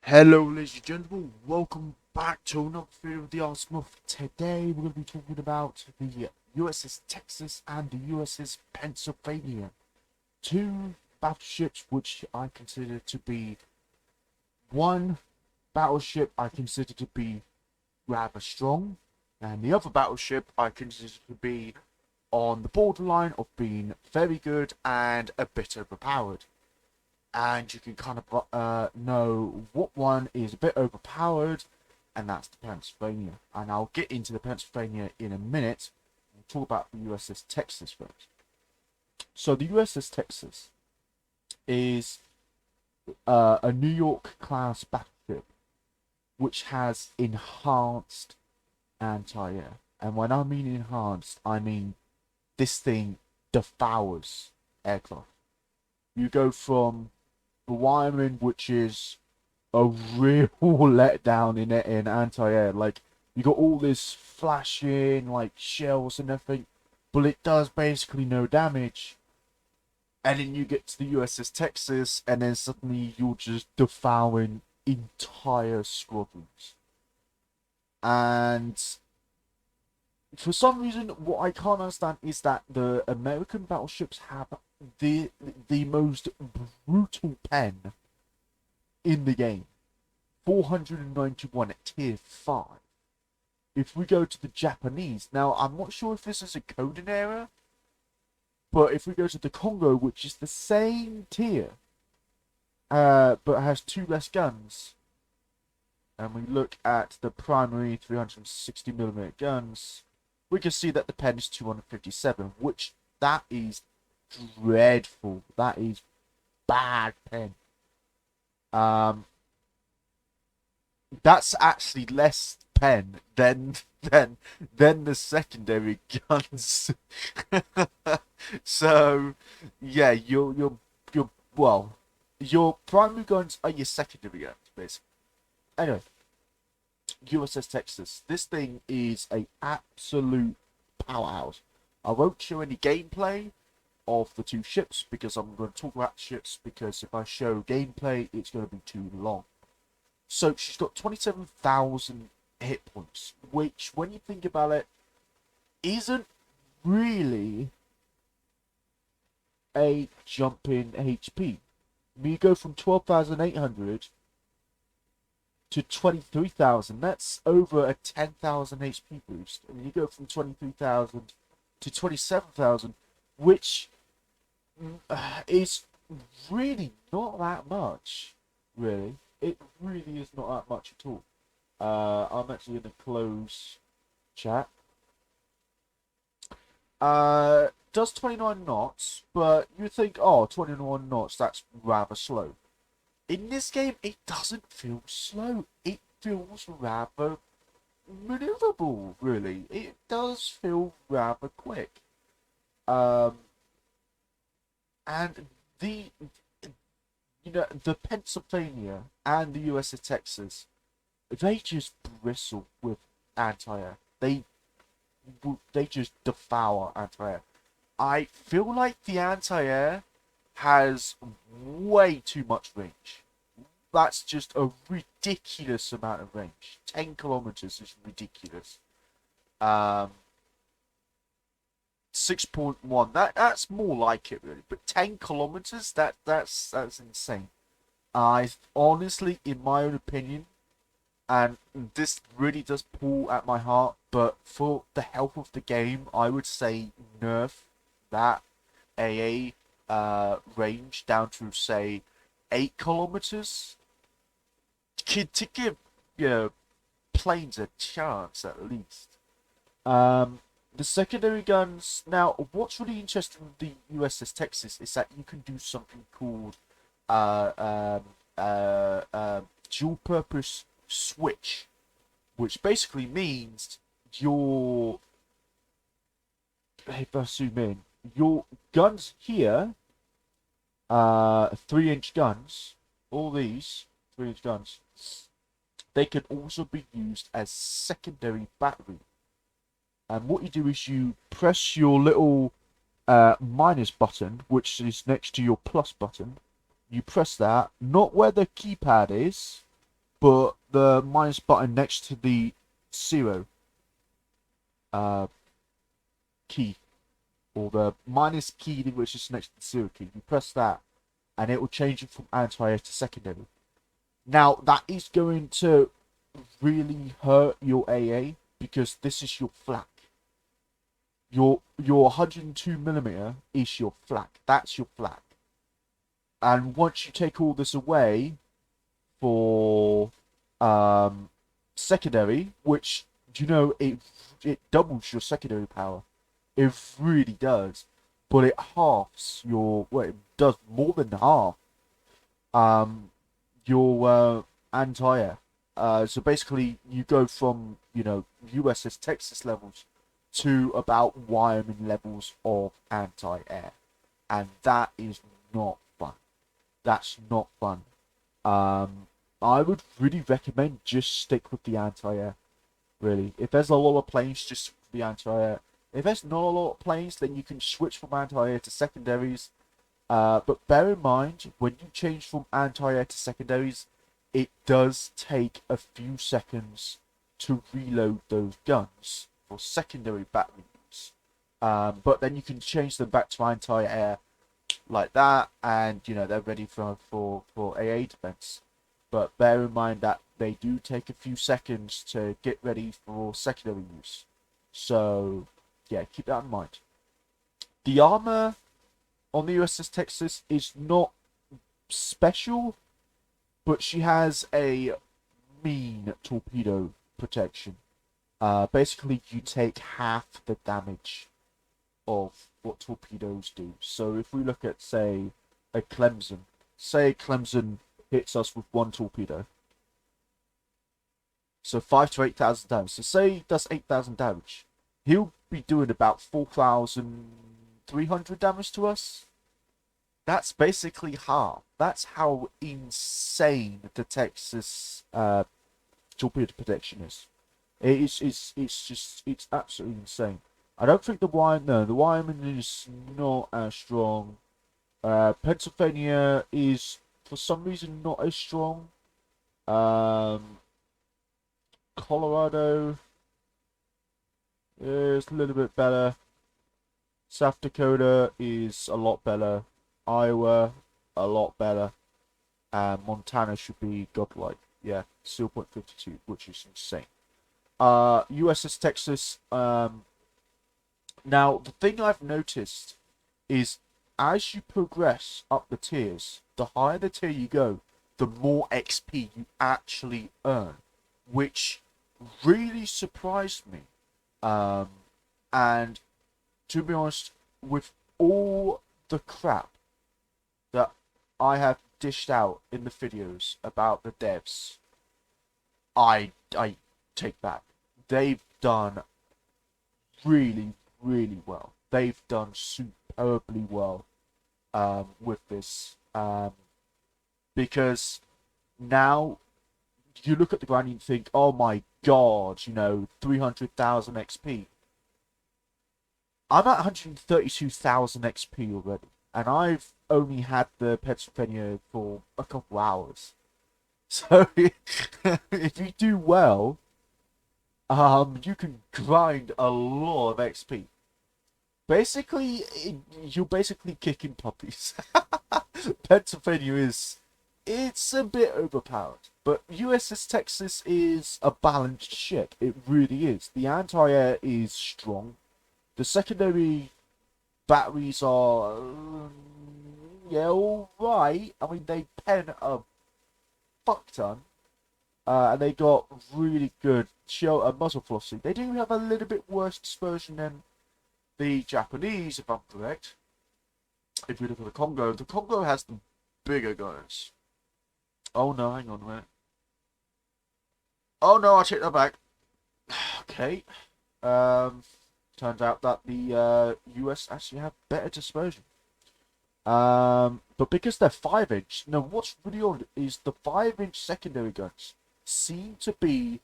Hello ladies and gentlemen, welcome back to another video of the Arsmith. Today we're going to be talking about the USS Texas and the USS Pennsylvania. Two battleships which I consider to be, one battleship I consider to be rather strong, and the other battleship I consider to be on the borderline of being very good and a bit overpowered. And you can kind of know what one is a bit overpowered, and that's the Pennsylvania. And I'll get into the Pennsylvania in a minute. We'll talk about the USS Texas first. So the USS Texas is a New York class battleship which has enhanced anti-air. And when I mean enhanced, I mean this thing devours aircraft. You go from the Wyoming, which is a real letdown in anti-air. Like, you got all this flashing, like, shells and everything, but it does basically no damage. And then you get to the USS Texas, and then suddenly you're just devouring entire squadrons. And for some reason, what I can't understand is that the American battleships have the most brutal pen in the game. 491 at tier 5. If we go to the Japanese, now I'm not sure if this is a coding error, but if we go to the Congo, which is the same tier, but has 2 less guns, and we look at the primary 360mm guns, we can see that the pen is 257, which that is dreadful. That is bad pen. That's actually less pen than the secondary guns. So yeah, your well, your primary guns are your secondary guns, basically. Anyway, USS Texas. This thing is a absolute powerhouse. I won't show any gameplay of the two ships because I'm going to talk about ships, because if I show gameplay it's going to be too long. So she's got 27,000 hit points, which when you think about it isn't really a jump in HP. I mean, you go from 12,800 to 23,000, that's over a 10,000 HP boost. And you go from 23,000 to 27,000, which is really not that much, really. It really is not that much at all. I'm actually in a close chat. Does 29 knots, but you think, oh, 21 knots, that's rather slow. In this game, it doesn't feel slow. It feels rather maneuverable, really. It does feel rather quick. And the Pennsylvania and the USS Texas, they just bristle with anti-air. They just devour anti-air. I feel like the anti-air has way too much range. That's just a ridiculous amount of range. 10 kilometers is ridiculous. 6.1. That's more like it, really. But 10 kilometers, that's insane. I honestly, in my own opinion, and this really does pull at my heart, but for the health of the game, I would say nerf that AA range down to, say, 8 kilometers to give, planes a chance at least. The secondary guns. Now, what's really interesting with the USS Texas is that you can do something called dual purpose switch, which basically means your, if I zoom in, your guns here, 3-inch guns, all these 3-inch guns, they can also be used as secondary battery. And what you do is you press your little minus button, which is next to your plus button. You press that, not where the keypad is, but the minus button next to the zero uh, key, or the minus key which is next to the zero key, you press that, and it will change it from anti-air to secondary. Now, that is going to really hurt your AA, because this is your flak. Your 102mm is your flak. That's your flak. And once you take all this away for secondary, which, you know, it doubles your secondary power. It really does. But it halves your, well, it does more than half your anti-air. So basically, you go from, you know, USS Texas levels to about Wyoming levels of anti-air. And that is not fun. That's not fun. I would really recommend just stick with the anti-air, really. If there's a lot of planes, just stick with the anti-air. If there's not a lot of planes, then you can switch from anti-air to secondaries. But bear in mind, when you change from anti-air to secondaries, it does take a few seconds to reload those guns for secondary battery use. But then you can change them back to anti-air like that, and you know they're ready for AA defense. But bear in mind that they do take a few seconds to get ready for secondary use. So yeah, keep that in mind. The armor on the USS Texas is not special, but she has a mean torpedo protection. Basically, you take half the damage of what torpedoes do. So if we look at, say, a Clemson, hits us with one torpedo, so 5 to 8,000 damage. So say he does 8,000 damage, he'll be doing about 4,300 damage to us. That's basically half. That's how insane the Texas torpedo protection is. It's absolutely insane. I don't think the Wyoming is not as strong. Pennsylvania is for some reason not as strong. Colorado is a little bit better. South Dakota is a lot better. Iowa a lot better. And Montana should be godlike. Yeah, 0.52, which is insane. USS Texas. Now, the thing I've noticed is as you progress up the tiers, the higher the tier you go, the more XP you actually earn, which really surprised me. And to be honest, with all the crap that I have dished out in the videos about the devs, I take back. They've done really, really well. They've done superbly well with this, because now you look at the ground and you think, oh my god, you know, 300,000 XP. I'm at 132,000 XP already, and I've only had the Pennsylvania for a couple hours. So if you do well, you can grind a lot of XP. Basically, you're basically kicking puppies. Pennsylvania it's a bit overpowered, but USS Texas is a balanced ship. It really is. The anti-air is strong. The secondary batteries are, yeah, alright. I mean, they pen a fuck ton. And they got really good muzzle velocity. They do have a little bit worse dispersion than the Japanese, if I'm correct. If we look at the Congo has the bigger guns. Oh no, hang on a minute. Oh no, I take that back. Okay. Turns out that the US actually have better dispersion. But because they're 5-inch, now what's really odd is the 5-inch secondary guns seem to be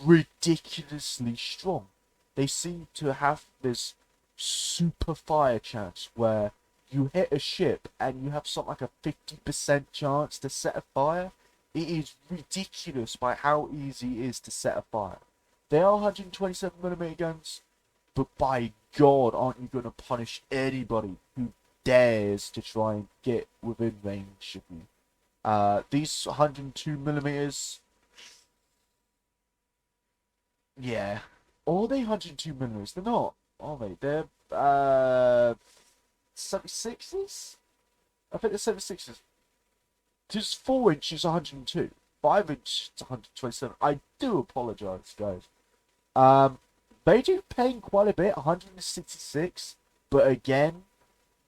ridiculously strong. They seem to have this super fire chance where you hit a ship and you have something like a 50% chance to set a fire. It is ridiculous by how easy it is to set a fire. They are 127mm guns, but by God, aren't you going to punish anybody who dares to try and get within range of you? These 102mm, yeah. Are they 102mm? They're not, are they? They're 76s? I think they're 76s. Just 4 inches 102. 5 inches 127. I do apologise, guys. They do paying quite a bit, 166. But again,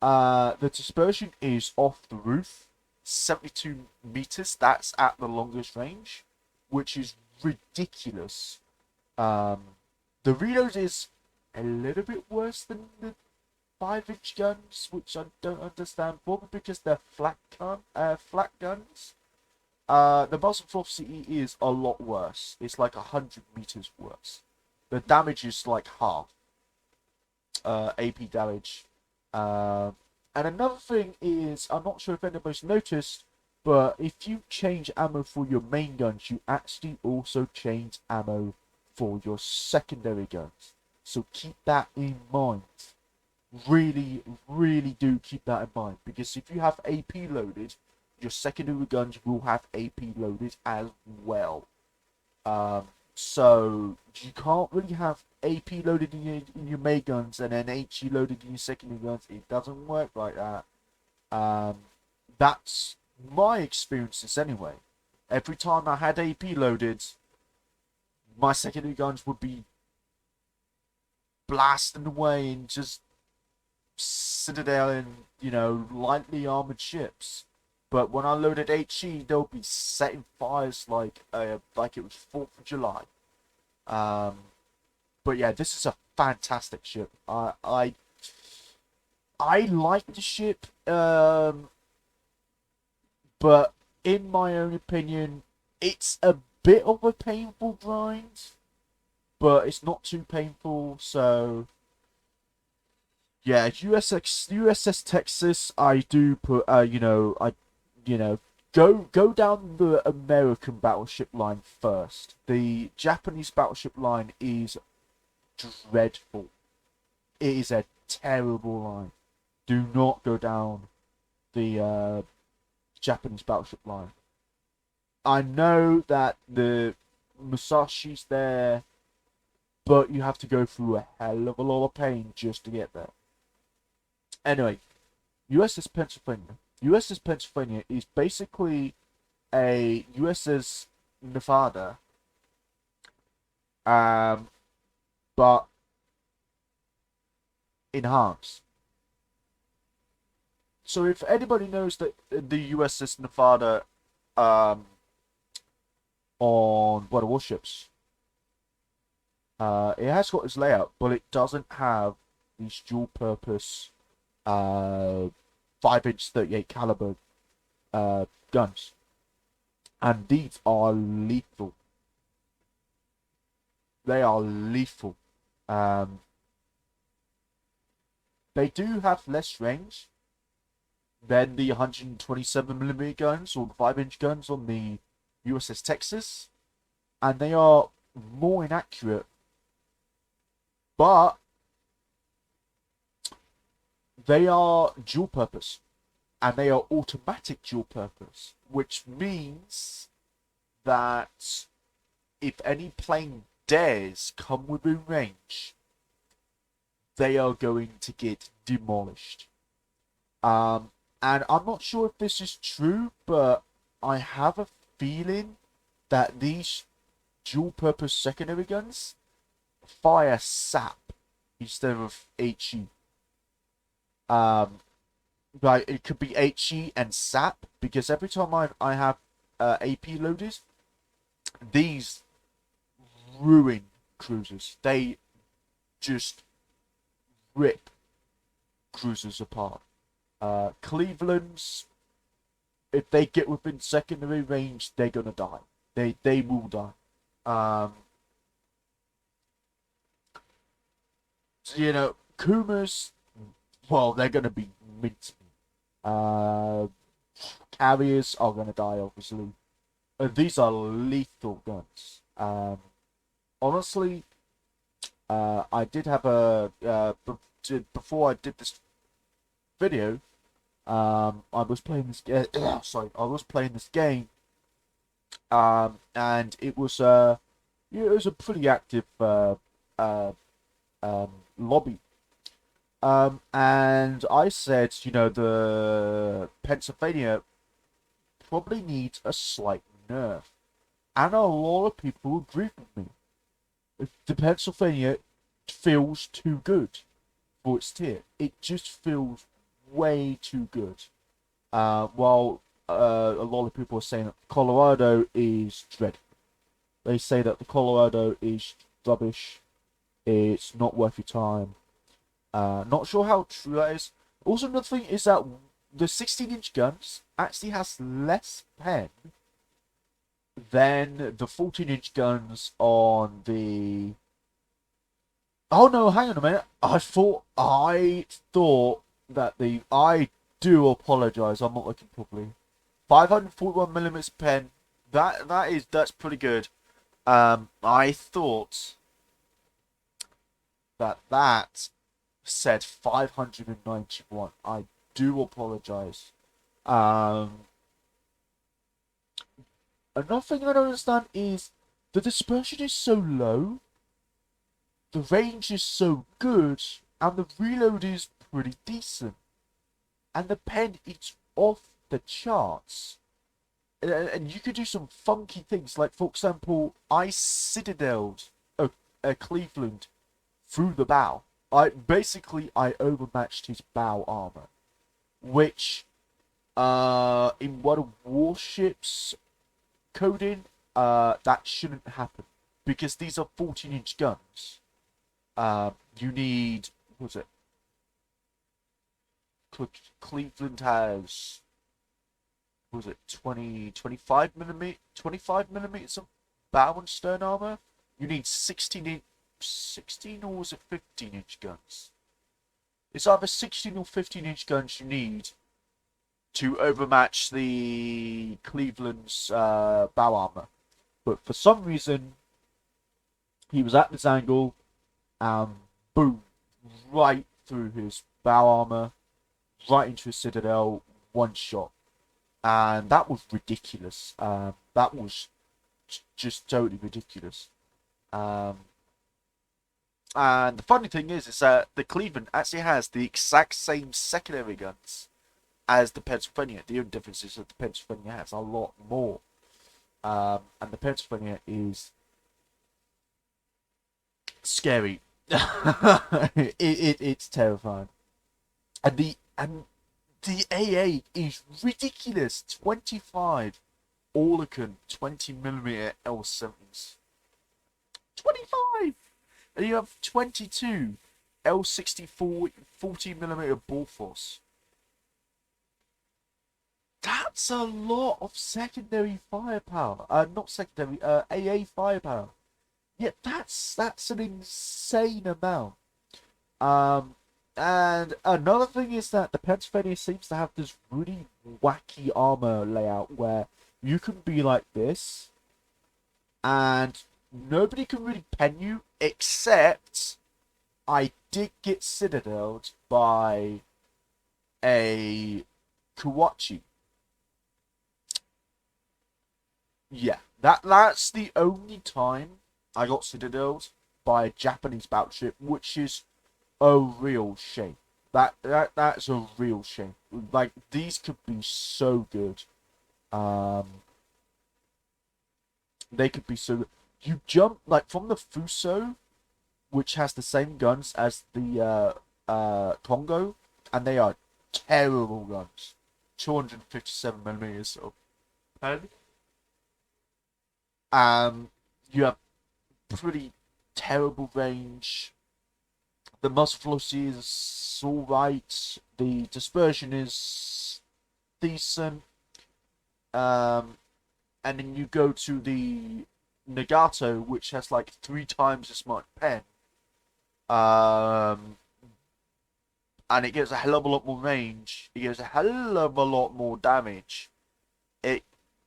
the dispersion is off the roof. 72 meters. That's at the longest range, which is ridiculous. The reload is a little bit worse than the 5-inch guns, which I don't understand. Probably because they're flat guns. The muzzle velocity is a lot worse. It's like 100 meters worse. The damage is like half. AP damage. And another thing is, I'm not sure if anybody's noticed, but if you change ammo for your main guns, you actually also change ammo for your secondary guns. So keep that in mind. Really, really do keep that in mind. Because if you have AP loaded, your secondary guns will have AP loaded as well. So you can't really have AP loaded in your main guns and then HE loaded in your secondary guns. It doesn't work like that. That's my experiences anyway. Every time I had AP loaded, my secondary guns would be blasting away and just Citadel and, lightly armored ships. But when I loaded HE, they'll be setting fires like it was 4th of July. But yeah, this is a fantastic ship. I like the ship, but in my own opinion, it's a bit of a painful grind, but it's not too painful. So yeah, USS Texas, I do put go down the American battleship line first. The Japanese battleship line is dreadful. It is a terrible line. Do not go down the Japanese battleship line. I know that the Musashi's there, but you have to go through a hell of a lot of pain just to get there. Anyway, USS Pennsylvania. USS Pennsylvania is basically a USS Nevada, but enhanced. So if anybody knows that the USS Nevada on World of Warships, it has got its layout, but it doesn't have these dual-purpose 5-inch 38 caliber guns, and these are lethal. They are lethal. They do have less range than the 127mm guns or the 5-inch guns on the USS Texas, and they are more inaccurate, but they are dual purpose, and they are automatic dual purpose, which means that if any plane dares come within range, they are going to get demolished. And I'm not sure if this is true, but I have a feeling that these dual purpose secondary guns fire SAP instead of HE. Like it could be HE and SAP, because every time I have AP loaded, these ruin cruisers. They just rip cruisers apart. Cleveland's, if they get within secondary range, they're gonna die. They will die. So, Kumas, well, they're gonna be mincemeat. Carriers are gonna die, obviously. these are lethal guns. Honestly, I did have a before I did this video. I was playing this game. Sorry, I was playing this game. And it was yeah, it was a pretty active uh, lobby. And I said, you know, the Pennsylvania probably needs a slight nerf, and a lot of people agree with me. The Pennsylvania feels too good for its tier. It just feels way too good. While a lot of people are saying that Colorado is dreadful. They say that the Colorado is rubbish. It's not worth your time. Not sure how true that is. Also, another thing is that the 16-inch guns actually has less pen than the 14-inch guns on the. Oh no, hang on a minute. I thought that the. I do apologize. I'm not looking properly. 541 millimeters pen. That's pretty good. I thought that said 591. I do apologize. Another thing I don't understand is the dispersion is so low, the range is so good, and the reload is pretty decent. And the pen is off the charts. And you could do some funky things, like for example, I citadeled a Cleveland through the bow. I overmatched his bow armor, which in one of Warships coding, that shouldn't happen because these are 14-inch guns. You need, what was it? Cleveland has, what was it, 25 millimeters of bow and stern armor. You need 16 or was it 15-inch guns? It's either 16 or 15-inch guns you need to overmatch the Cleveland's bow armor. But for some reason, he was at this angle, and boom, right through his bow armor, right into his citadel, one shot. And that was ridiculous. That was just totally ridiculous. And the funny thing is that the Cleveland actually has the exact same secondary guns as the Pennsylvania. The only difference is that the Pennsylvania has a lot more. And the Pennsylvania is scary. It's terrifying. And the AA is ridiculous. 25 Orlicon 20mm L70s. 25! And you have 22 L64 40mm ball force. That's a lot of secondary firepower. Not secondary, AA firepower. Yeah, that's an insane amount. And another thing is that the Pennsylvania seems to have this really wacky armor layout where you can be like this, and nobody can really pen you, except I did get citadeled by a Kawachi. Yeah, that's the only time I got citadeled by a Japanese battleship, which is a real shame. That's a real shame. Like, these could be so good. They could be so good. You jump like from the Fuso, which has the same guns as the Congo, and they are terrible guns. 257 millimeters of pen. You have pretty terrible range. The muzzle velocity is alright. The dispersion is decent. And then you go to the Nagato, which has like 3 times as much pen. And it gives a hell of a lot more range. It gives a hell of a lot more damage.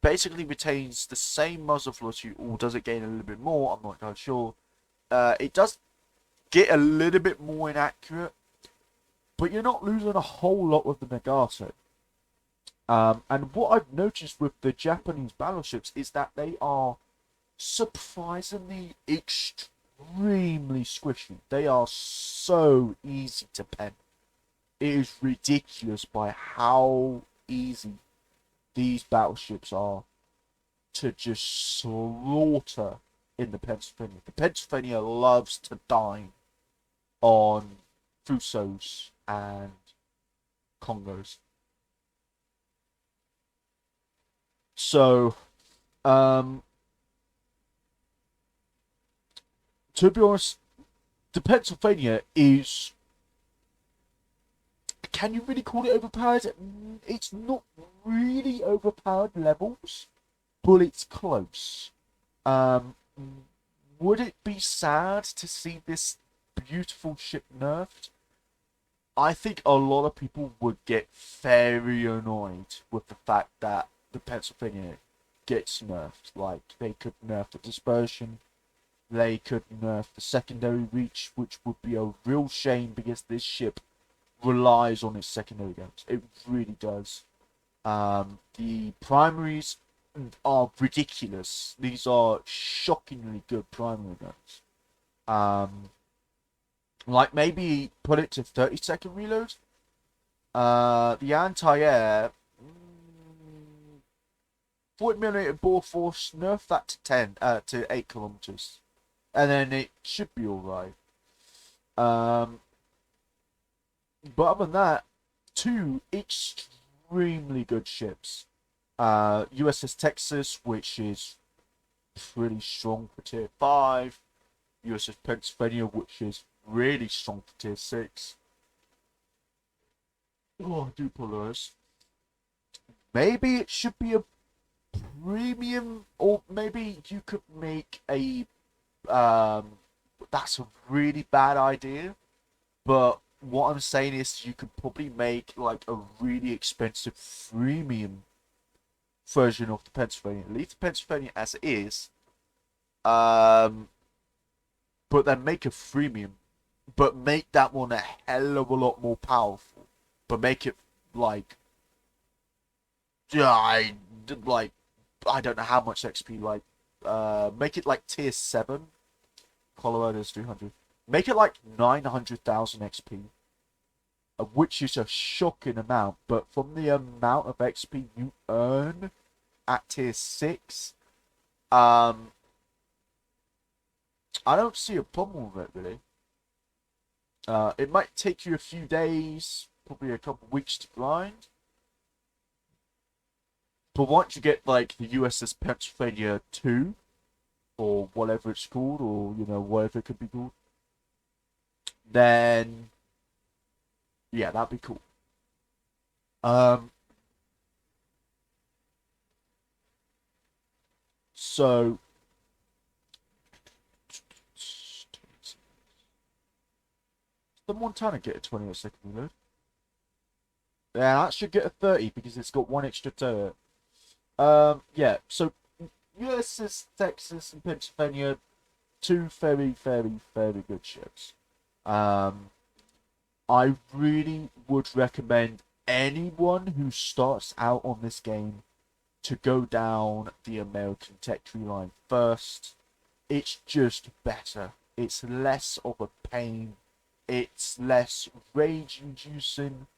basically retains the same muzzle velocity, or does it gain a little bit more? I'm not quite sure. It does get a little bit more inaccurate, but you're not losing a whole lot with the Nagato. And what I've noticed with the Japanese battleships is that they are surprisingly extremely squishy. They are so easy to pen. It is ridiculous by how easy these battleships are to just slaughter in the Pennsylvania. The Pennsylvania loves to dine on Fusos and Congos. So, to be honest, the Pennsylvania is. Can you really call it overpowered? It's not really overpowered levels, but it's close. Um, would it be sad to see this beautiful ship nerfed? I think a lot of people would get very annoyed with the fact that the Pennsylvania gets nerfed. Like, they could nerf the dispersion, they could nerf the secondary reach, which would be a real shame because this ship relies on its secondary guns. It really does. The primaries are ridiculous. These are shockingly good primary guns. Like maybe put it to 30-second reload. The anti-air 40mm bore force, nerf that to 8 kilometers, and then it should be alright. But other than that, two extremely good ships. USS Texas, which is pretty strong for tier 5. USS Pennsylvania, which is really strong for tier 6. Oh, I do apologize. Maybe it should be a premium, or maybe you could make a that's a really bad idea, but what I'm saying is you could probably make like a really expensive freemium version of the Pennsylvania. Leave the Pennsylvania as it is, but then make a freemium, but make that one a hell of a lot more powerful, but make it like I don't know how much XP, like make it like tier 7. Colorado's 300. Make it like 900,000 XP, which is a shocking amount, but from the amount of XP you earn at tier 6, I don't see a problem with it, really. It might take you a few days, probably a couple weeks to grind, but once you get like the USS Pennsylvania 2, or whatever it's called, or you know, whatever it could be called, then yeah, that'd be cool. So the Montana get a 20-second reload. Yeah, that should get a 30 because it's got one extra turret. Yeah, so USS Texas and Pennsylvania, two very, very, very good ships. I really would recommend anyone who starts out on this game to go down the American tech tree line first. It's just better. It's less of a pain. It's less rage inducing.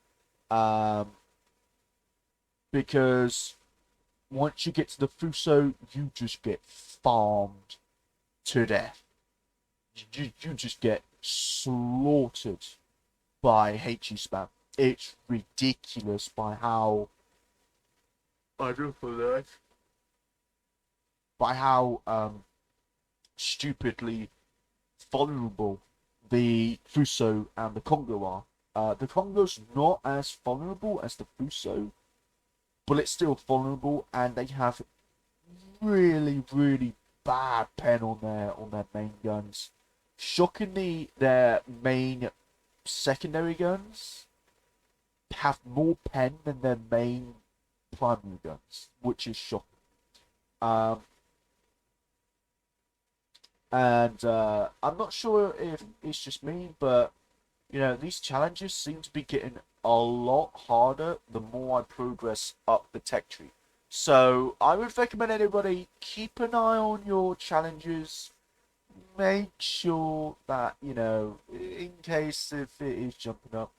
Because once you get to the Fuso, you just get farmed to death. You just get slaughtered by HE spam. It's ridiculous by how I do for that. By how stupidly vulnerable the Fuso and the Congo are. The Congo's not as vulnerable as the Fuso, but it's still vulnerable, and they have really, really bad pen on their main guns. Shockingly, their main secondary guns have more pen than their main primary guns, which is shocking. Um, and I'm not sure if it's just me, but you know, these challenges seem to be getting a lot harder the more I progress up the tech tree. So I would recommend anybody keep an eye on your challenges. Make sure that, you know, in case if it is jumping up,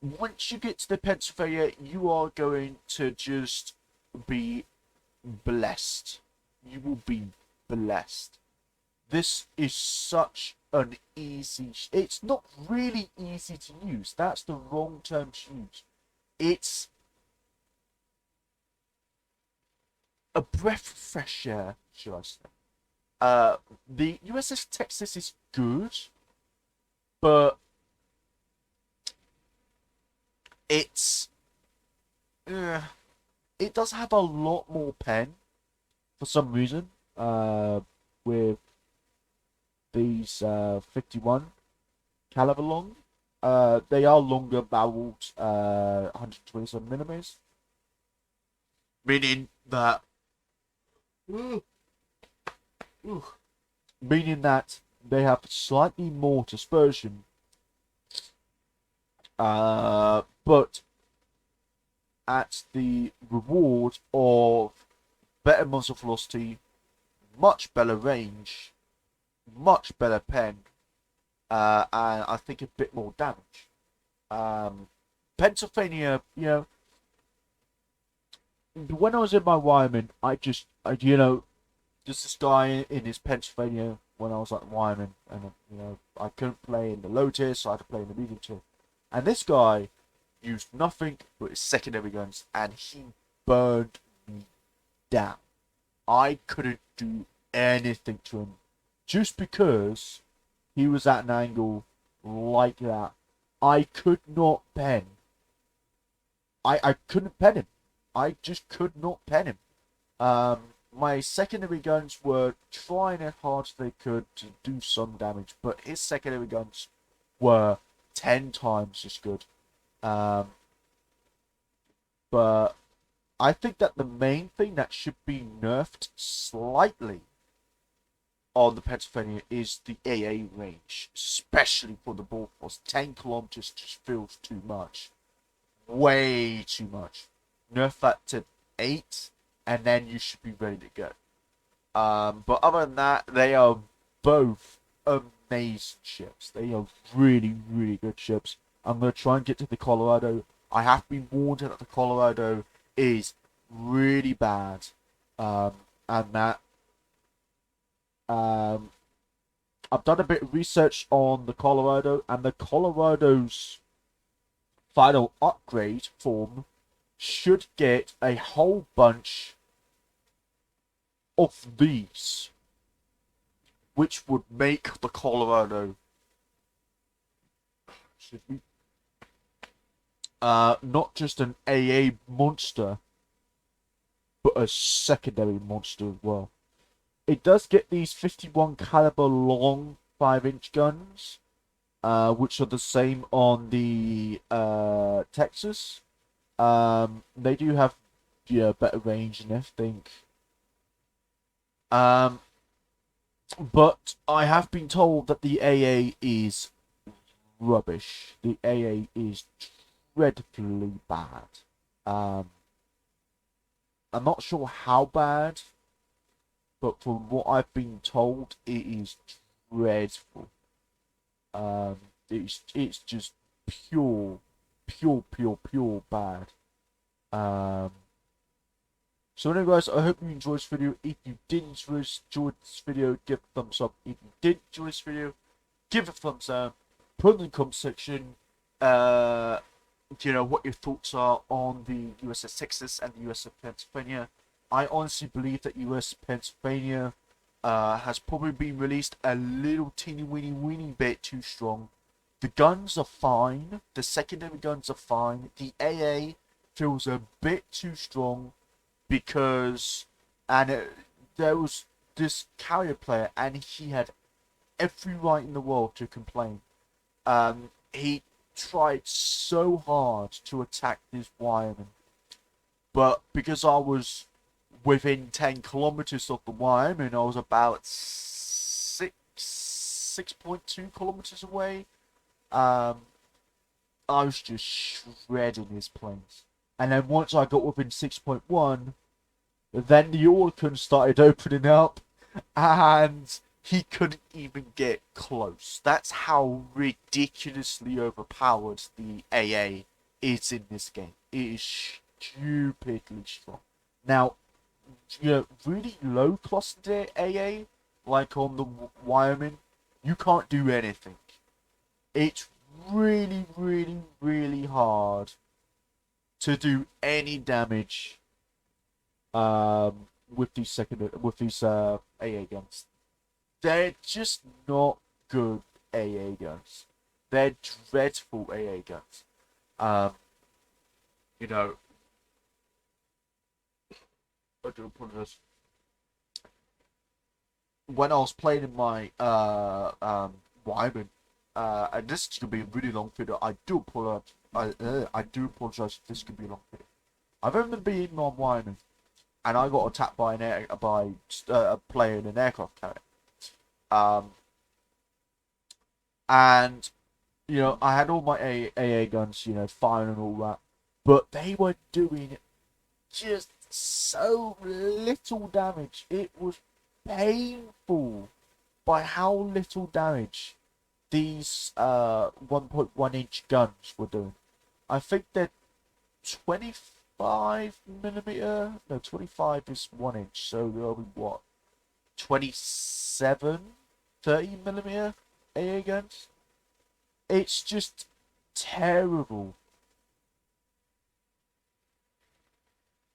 once you get to the Pennsylvania, you are going to just be blessed. You will be blessed. This is such an easy. It's not really easy to use. That's the wrong term to use. It's a breath of fresh air, should I say? The USS Texas is good, but it's uh, it does have a lot more pen for some reason. With these 51 caliber long. They are longer barreled 127 millimeters, meaning that meaning that they have slightly more dispersion, but at the reward of better muzzle velocity, much better range, much better pen, and I think a bit more damage. Pennsylvania, you know, when I was in my wireman, you know, there's this guy in his Pennsylvania when I was like wireman, and you know, I couldn't play in the low tier, so I had to play in the medium tier. And this guy used nothing but his secondary guns, and he burned me down. I couldn't do anything to him just because he was at an angle like that. I could not pen. I couldn't pen him. I just could not pen him. My secondary guns were trying as hard as they could to do some damage, but his secondary guns were 10 times as good. But I think that the main thing that should be nerfed slightly on the Pennsylvania is the AA range, especially for the ball force. 10 kilometers just feels too much. Way too much. Nerf that to 8, and then you should be ready to go. But other than that, they are both amazing ships. They are really, really good ships. I'm going to try and get to the Colorado. I have been warned that the Colorado is really bad. And that I've done a bit of research on the Colorado, and the Colorado's final upgrade form should get a whole bunch of these, which would make the Colorado not just an AA monster, but a secondary monster as well. It does get these 51 caliber long 5-inch guns, which are the same on the Texas. They do have, yeah, better range and everything. But I have been told that the AA is rubbish. The AA is dreadfully bad. I'm not sure how bad, but from what I've been told, it is dreadful. It's just pure bad. So anyway, guys, I hope you enjoyed this video. If you did enjoy this video, give a thumbs up. If you did enjoy this video, give a thumbs down. Put in the comment section, you know, what your thoughts are on the USS Texas and the USS Pennsylvania. I honestly believe that USS Pennsylvania has probably been released a little teeny weeny bit too strong. The guns are fine. The secondary guns are fine. The AA feels a bit too strong because, there was this carrier player, and he had every right in the world to complain. He tried so hard to attack this wireman, but because I was within 10 kilometers of the Wyoming. I was about 6.2 kilometers away. I was just shredding his planes. And then once I got within 6.1, then the Orkan started opening up, and he couldn't even get close. That's how ridiculously overpowered the AA is in this game. It is stupidly strong. Now, really low clustered AA, like on the Wyoming, you can't do anything. It's really, really, really hard to do any damage with these AA guns. They're just not good AA guns. They're dreadful AA guns. You know, I do apologize. When I was playing in my Wyman, and this could be a really long video. I do apologize. I do apologize. This could be a long video. I've only been on Wyman, and I got attacked by a player in an aircraft carrier. And I had all my AA guns, firing and all that, but they were doing just so little damage. It was painful by how little damage these 1.1 inch guns were doing. I think they're 25mm. No, 25 is 1 inch, so they'll be what? 27, 30mm AA guns. It's just terrible.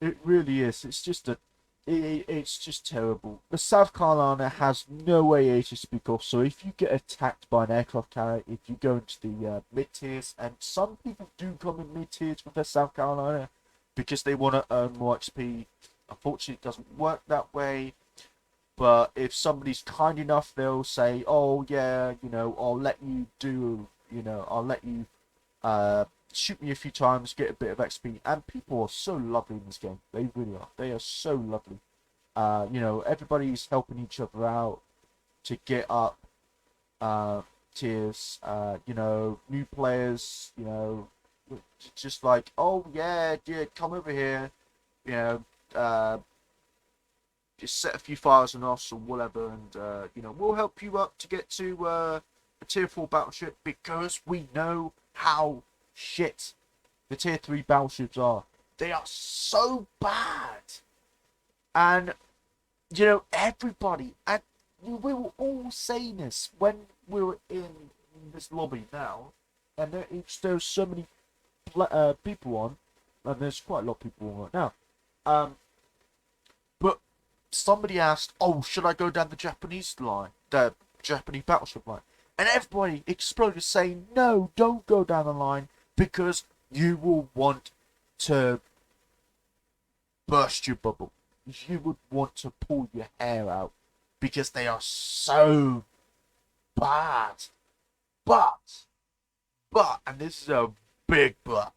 It really is. It's just terrible. The South Carolina has no AA to speak of, so if you get attacked by an aircraft carrier, if you go into the mid-tiers, and some people do come in mid-tiers with their South Carolina because they want to earn more XP. Unfortunately, it doesn't work that way. But if somebody's kind enough, they'll say, oh yeah, I'll let you do, I'll let you shoot me a few times, get a bit of XP. And people are so lovely in this game. They really are. They are so lovely. Everybody's helping each other out to get up tiers. New players, just like, oh yeah, dude, come over here. Just set a few fires on us or whatever, and we'll help you up to get to a tier 4 battleship, because we know how shit the tier 3 battleships are. They are so bad. And everybody, and we were all saying this when we were in this lobby now, and there's so many people on, and there's quite a lot of people on right now. But somebody asked, oh, should I go down the Japanese line, the Japanese battleship line? And everybody exploded saying, no, don't go down the line, because you will want to burst your bubble. You would want to pull your hair out, because they are so bad. But, and this is a big but,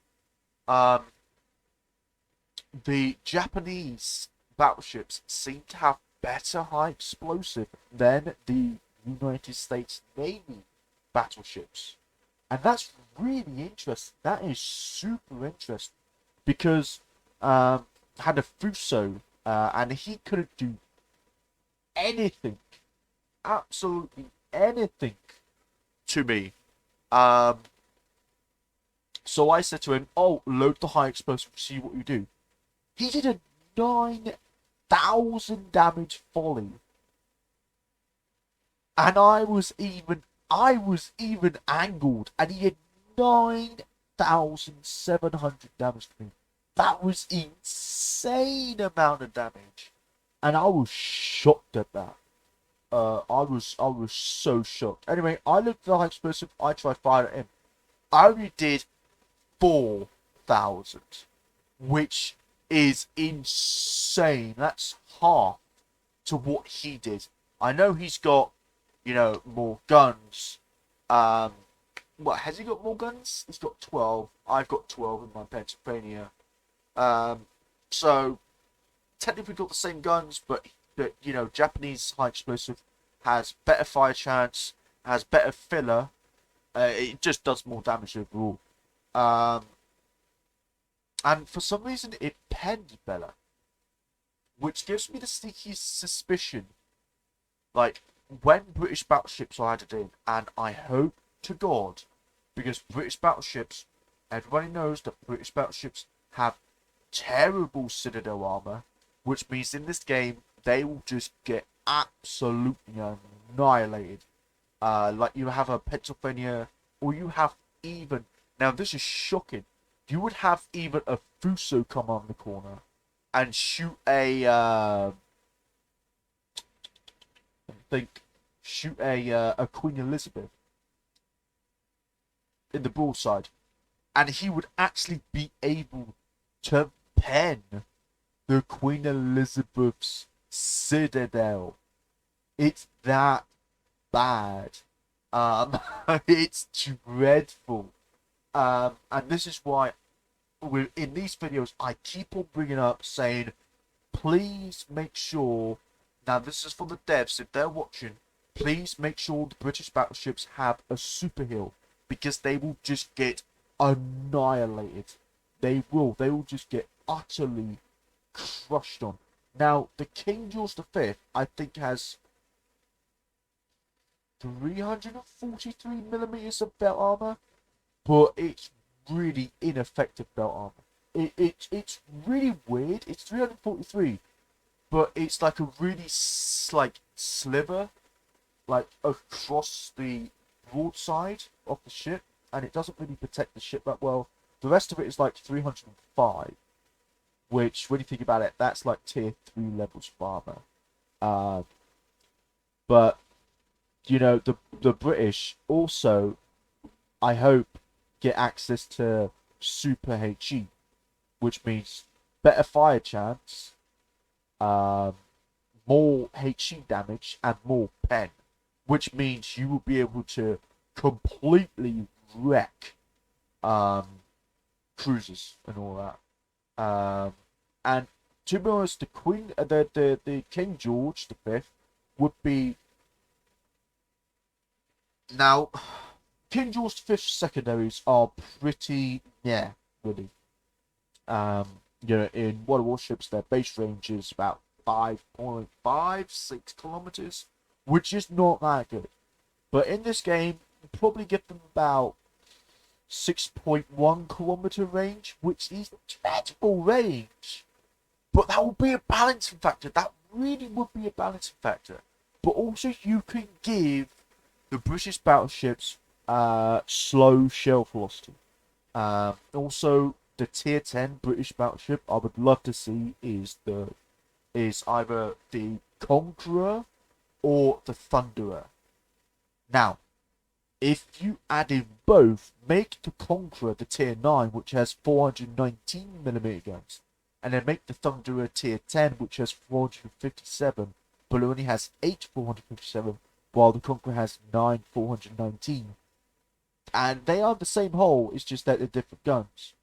the Japanese battleships seem to have better high explosive than the United States Navy battleships. And that's really interesting. That is super interesting. Because had a Fuso, and he couldn't do anything, absolutely anything to me. So I said to him, oh, load the high explosive, see what you do. He did a 9,000 damage volley. And I was even angled, and he had 9,700 damage to me. That was insane amount of damage, and I was shocked at that. I was so shocked. Anyway, I looked at the high explosive. I tried firing at him. I only did 4,000, which is insane. That's half to what he did. I know he's got, more guns. What, has he got more guns? He's got 12. I've got 12 in my Pennsylvania. So technically got the same guns, but you know, Japanese high explosive has better fire chance, has better filler. It just does more damage overall. Um, and for some reason, it penned better, which gives me the sneaky suspicion, like, when British battleships are added in, and I hope to God, because British battleships, everybody knows that British battleships have terrible citadel armor, which means in this game they will just get absolutely annihilated. Like you have a Pennsylvania, or you have even, now this is shocking, you would have even a Fuso come on the corner and shoot a Queen Elizabeth in the broadside, and he would actually be able to pen the Queen Elizabeth's citadel. It's that bad. It's dreadful. And this is why in these videos I keep on bringing up saying, please make sure, now this is for the devs, if they're watching, please make sure the British battleships have a super hill, because they will just get annihilated. They will just get utterly crushed on. Now, the King George V, I think, has 343 millimeters of belt armor, but it's really ineffective belt armor. It's really weird. It's 343, but it's like a really sliver, like across the broadside of the ship, and it doesn't really protect the ship that well. The rest of it is like 305, which, when you think about it, that's like tier 3 levels of armor. But you know, the British also, I hope, get access to Super HE, which means better fire chance, more HE damage, and more pen, which means you will be able to completely wreck cruisers and all that. And to be honest, the King George V would be, now, King George V's secondaries are pretty really. You know, in Water Warships, their base range is about 5.56 kilometers, which is not that good. But in this game, you probably get them about 6.1 kilometer range, which is dreadful range. But that will be a balancing factor. That really would be a balancing factor. But also, you can give the British battleships slow shell velocity. Also, the tier 10 British battleship I would love to see is either the Conqueror or the Thunderer. Now, if you add in both, make the Conqueror the tier 9, which has 419mm guns, and then make the Thunderer tier 10, which has 457, but it only has 8 457, while the Conqueror has 9 419. And they are the same hull, it's just that they're different guns.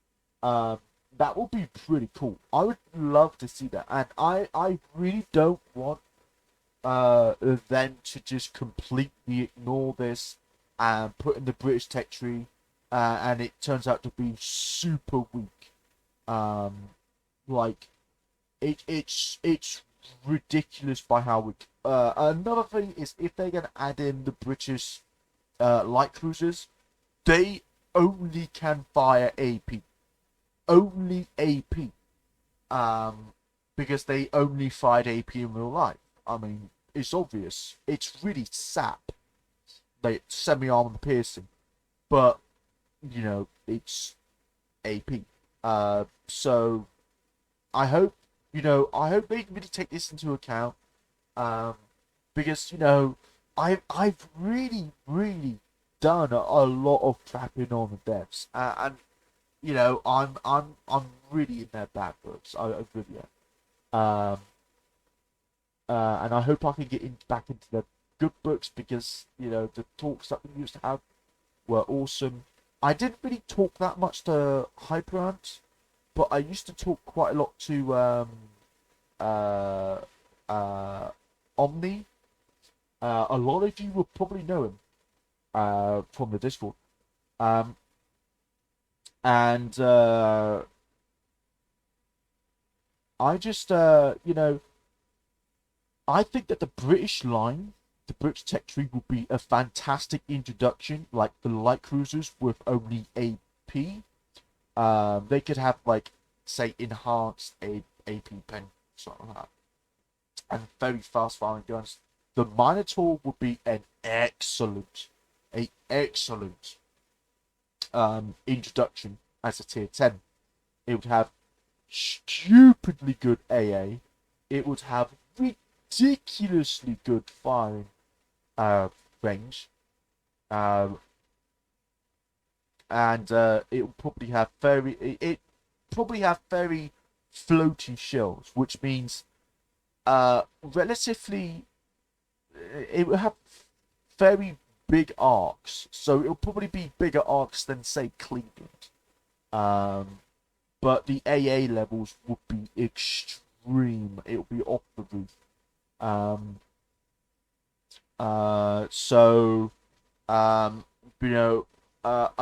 That would be pretty cool. I would love to see that. And I really don't want them to just completely ignore this and put in the British tech tree, and it turns out to be super weak. Like, it's ridiculous by how weak. Another thing is, if they're going to add in the British light cruisers, they only can fire AP. Only AP. Because they only fired AP in real life. I mean, it's obvious. It's really sap. Like, semi-armored piercing. But, you know, it's AP. So, I hope they really take this into account. Because, you know, I've really done a lot of crapping on the devs, and you know, I'm really in their bad books. I really am. And I hope I can get back into the good books, because you know, the talks that we used to have were awesome. I didn't really talk that much to Hyperant, but I used to talk quite a lot to Omni. A lot of you will probably know him from the Discord. And I just, I think that the British line, the British tech tree, would be a fantastic introduction, like the light cruisers with only AP. They could have, like, say, enhanced AP pen, something like that, and very fast firing guns. The Minotaur would be an excellent introduction as a tier 10. It would have stupidly good AA. It would have ridiculously good firing range. And it would probably have very floaty shells, which means relatively it would have very big arcs, so it'll probably be bigger arcs than, say, Cleveland. But the AA levels would be extreme. It would be off the roof. A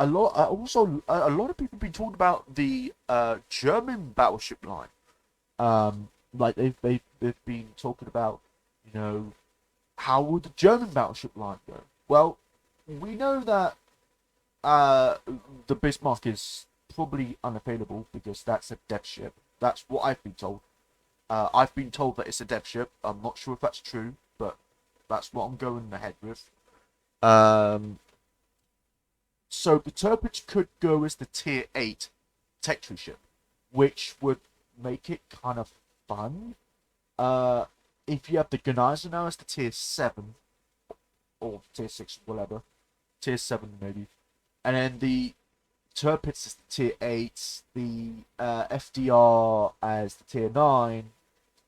lot of people have been talking about the German battleship line. Like they've been talking about, how would the German battleship line go? Well, we know that the Bismarck is probably unavailable because that's a dev ship. That's what I've been told. I've been told that it's a dev ship. I'm not sure if that's true, but that's what I'm going ahead with. So the Tirpitz could go as the tier 8 tech tree ship, which would make it kind of fun. If you have the Gneisenau now as the tier 7, or tier 6, whatever, tier 7 maybe, and then the Tirpitz is the tier 8, the FDR as the tier 9,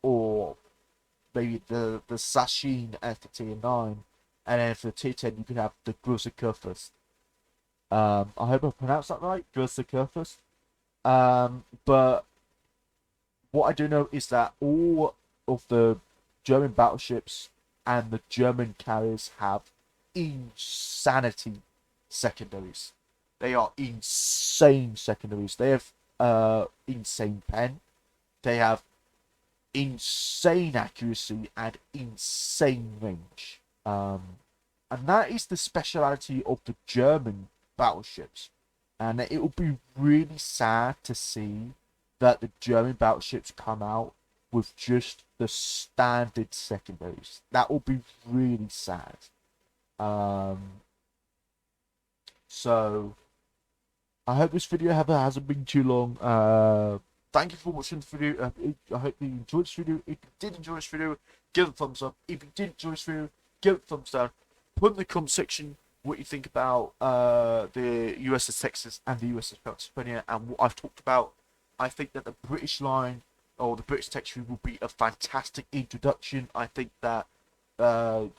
or maybe the Sashin as the tier 9, and then for the tier 10 you could have the Grosser. I hope I pronounced that right, Grosser. But what I do know is that all of the German battleships and the German carriers have insanity secondaries. They are insane secondaries. They have insane pen. They have insane accuracy and insane range. And that is the speciality of the German battleships. And it will be really sad to see that the German battleships come out with just the standard secondaries. That will be really sad. So I hope this video hasn't been too long. Thank you for watching the video. I hope you enjoyed this video. If you did enjoy this video, give it a thumbs up. If you did enjoy this video, give it a thumbs down. Put in the comment section what you think about the USS Texas and the USS Pennsylvania and what I've talked about. I think that the British line or the British tech tree will be a fantastic introduction. I think that you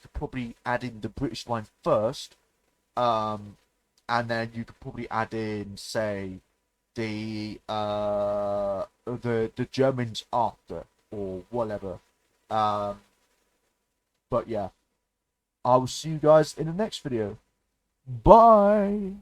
could probably add in the British line first, and then you could probably add in, say, the Germans after, or whatever. But yeah, I will see you guys in the next video. Bye.